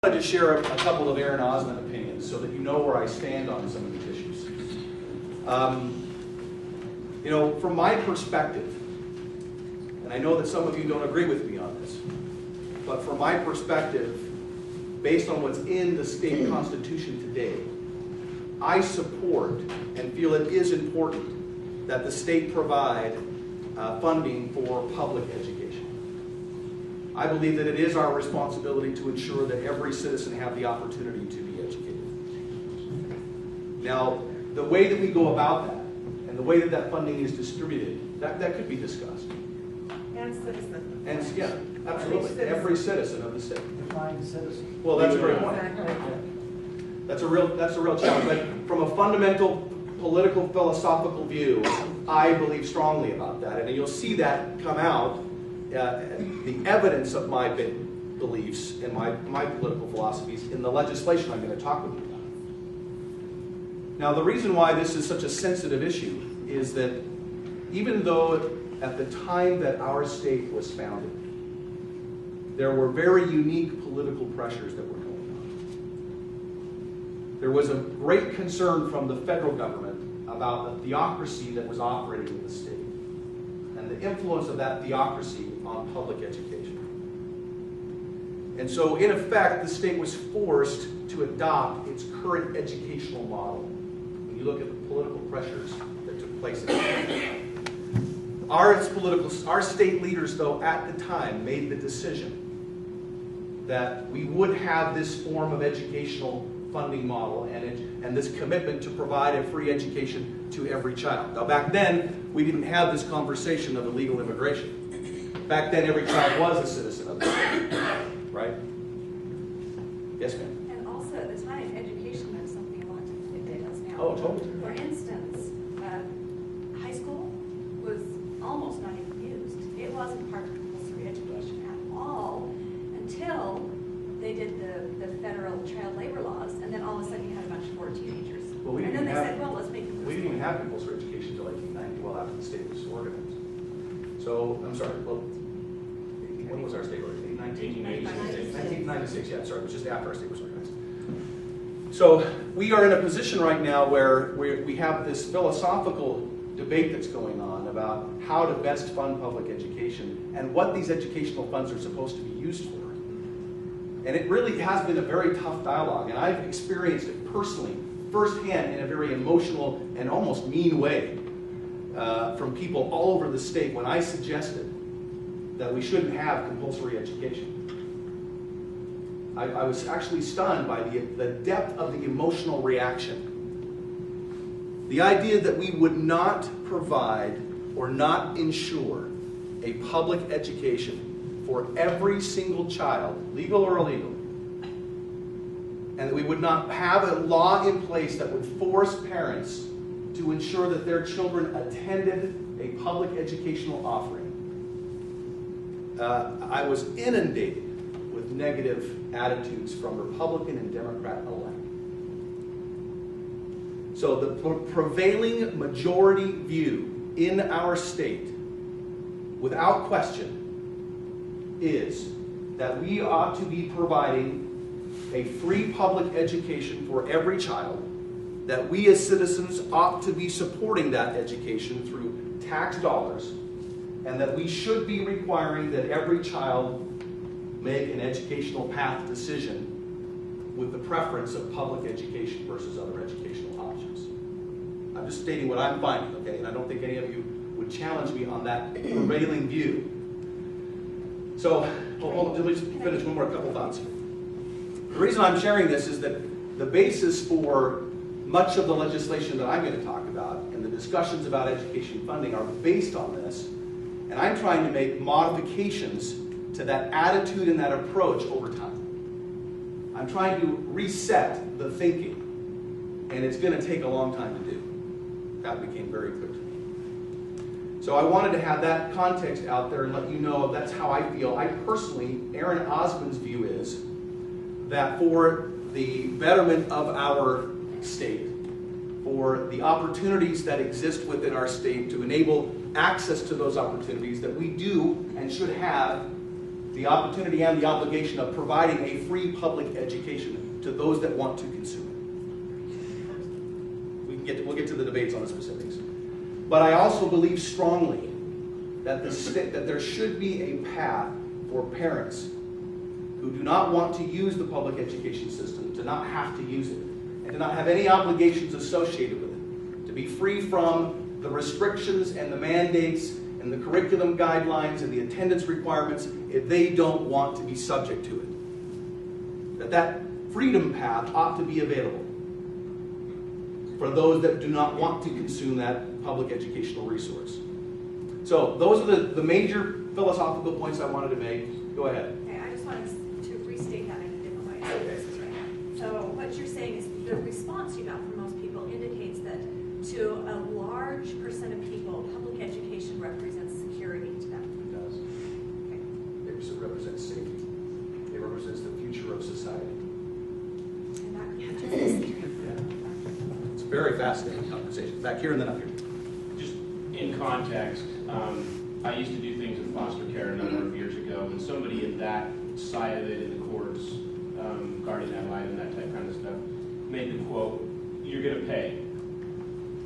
I wanted to share a couple of Aaron Osmond opinions so that you know where I stand on some of these issues. From my perspective, and I know that some of you don't agree with me on this, but from my perspective, based on what's in the state constitution today, I support and feel it is important that the state provide funding for public education. I believe that it is our responsibility to ensure that every citizen have the opportunity to be educated. Now, the way that we go about that, and the way that that funding is distributed, that could be discussed. And citizen. And yeah, absolutely. Every citizen of the state. Define citizen. Well, that's a great point. Exactly. That's a real challenge. But from a fundamental political philosophical view, I believe strongly about that. And you'll see that come out, the evidence of my beliefs and my political philosophies in the legislation I'm going to talk with you about. Now, the reason why this is such a sensitive issue is that even though at the time that our state was founded, there were very unique political pressures that were going on. There was a great concern from the federal government about the theocracy that was operating in the state and the influence of that theocracy on public education. And so, in effect, the state was forced to adopt its current educational model. When you look at the political pressures that took place in it. Our state leaders, though, at the time made the decision that we would have this form of educational funding model and this commitment to provide a free education to every child. Now, back then, we didn't have this conversation of illegal immigration. Back then, every child was a citizen of the state, right? Yes, ma'am? And also, at the time, education meant something a lot different than it does now. Oh, totally. For instance, high school was almost not even used. It wasn't part of compulsory education at all until they did the federal child labor laws, and then all of a sudden you had a bunch of poor teenagers. Well, and then they said, well, let's make it. We didn't even have compulsory education until 1890, well after the state was organized. So, I'm sorry, well, when was our state organized? 1996, yeah, sorry, it was just after our state was organized. So, we are in a position right now where we have this philosophical debate that's going on about how to best fund public education and what these educational funds are supposed to be used for. And it really has been a very tough dialogue, and I've experienced it personally, firsthand, in a very emotional and almost mean way from people all over the state when I suggested that we shouldn't have compulsory education. I was actually stunned by the depth of the emotional reaction. The idea that we would not provide or not ensure a public education for every single child, legal or illegal, and that we would not have a law in place that would force parents to ensure that their children attended a public educational offering. I was inundated with negative attitudes from Republican and Democrat alike. So the prevailing majority view in our state, without question, is that we ought to be providing a free public education for every child, that we as citizens ought to be supporting that education through tax dollars, and that we should be requiring that every child make an educational path decision with the preference of public education versus other educational options. I'm just stating what I'm finding, okay? And I don't think any of you would challenge me on that prevailing view. So, hold on, let me just finish one more couple thoughts. The reason I'm sharing this is that the basis for much of the legislation that I'm going to talk about and the discussions about education funding are based on this, and I'm trying to make modifications to that attitude and that approach over time. I'm trying to reset the thinking, and it's going to take a long time to do. That became very clear to me. So I wanted to have that context out there and let you know that's how I feel. I personally, Aaron Osmond's view is that for the betterment of our state, for the opportunities that exist within our state to enable access to those opportunities, that we do and should have the opportunity and the obligation of providing a free public education to those that want to consume it. We'll get to the debates on the specifics. But I also believe strongly that there should be a path for parents who do not want to use the public education system to not have to use it and to not have any obligations associated with it, to be free from the restrictions and the mandates and the curriculum guidelines and the attendance requirements if they don't want to be subject to it. That freedom path ought to be available for those that do not want to consume that public educational resource. So those are the major philosophical points I wanted to make. Go ahead. Okay, I just wanted to restate that in a different way. So what you're saying is the response you got from most people indicates that to a large percent of people, public education represents security to them. It does. Okay. It represents safety. It represents the future of society. And that represents security. Yeah. It's a very fascinating conversation. Back here and then up here. Just in context, I used to do things in foster care a number of years ago, and somebody in that side of it, in the courts, guardian ad litem, that type kind of stuff, made the quote, "You're going to pay.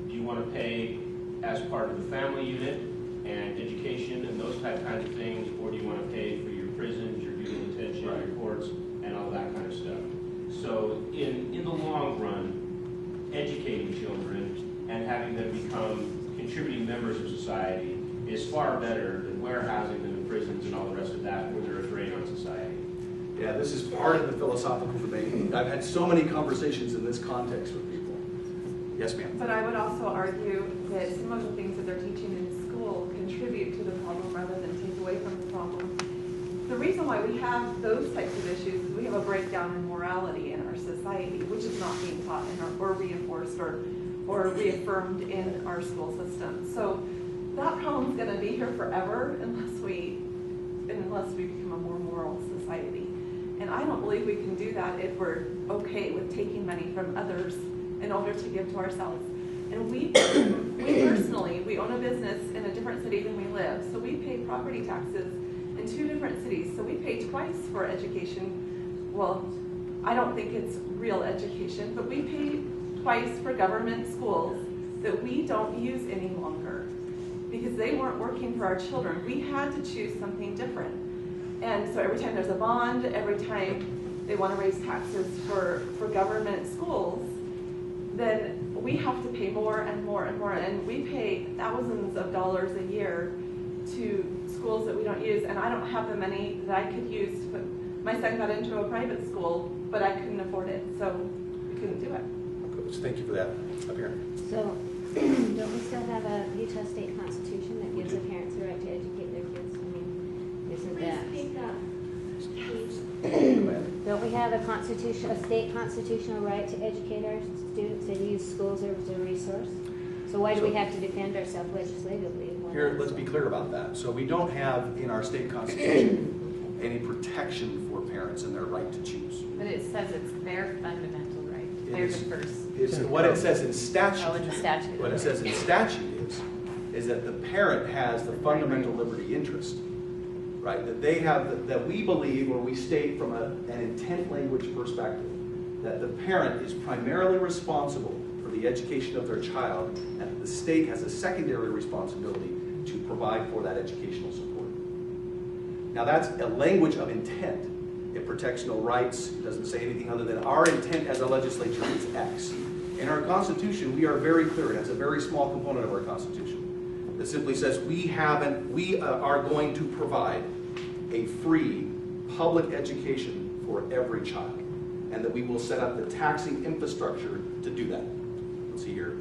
Do you want to pay as part of the family unit and education and those kinds of things, or do you want to pay for your prisons, your juvenile detention, your courts, and all that kind of stuff?" So in the long run, educating children and having them become contributing members of society is far better than warehousing them in prisons and all the rest of that, where they're a drain on society. Yeah, this is part of the philosophical debate. I've had so many conversations in this context with people. Yes, ma'am. But I would also argue that some of the things that they're teaching in school contribute to the problem rather than take away from the problem. The reason why we have those types of issues is we have a breakdown in morality in our society, which is not being taught or reinforced or reaffirmed in our school system. So that problem's going to be here forever unless we become a more moral society. And I don't believe we can do that if we're okay with taking money from others in order to give to ourselves. And we personally, we own a business in a different city than we live, so we pay property taxes in 2 different cities. So we pay twice for education. Well, I don't think it's real education, but we pay twice for government schools that we don't use any longer because they weren't working for our children. We had to choose something different. And so every time there's a bond, every time they want to raise taxes for government schools, then we have to pay more and more and more. And we pay thousands of dollars a year to schools that we don't use. And I don't have the money that I could use. But my son got into a private school, but I couldn't afford it, so we couldn't do it. Thank you for that. Up here. So, don't we still have a Utah State Constitution that gives the parents the right to educate their kids? I mean, isn't that? Please speak up. Don't we have a state constitutional right to educate our students and use schools as a resource? So why do we have to defend ourselves legislatively? Here, let's be clear about that. So we don't have in our state constitution any protection for parents and their right to choose. But it says it's their fundamental right. It They're is- the first. It's what it says in statute. Oh, in the statute. What it says in statute is that the parent has the fundamental liberty interest, right? That they have, that we believe, or we state from an intent language perspective, that the parent is primarily responsible for the education of their child, and that the state has a secondary responsibility to provide for that educational support. Now that's a language of intent. It protects no rights. It doesn't say anything other than our intent as a legislature is X. In our Constitution, we are very clear. It has a very small component of our Constitution that simply says we are going to provide a free public education for every child, and that we will set up the taxing infrastructure to do that. Let's see here.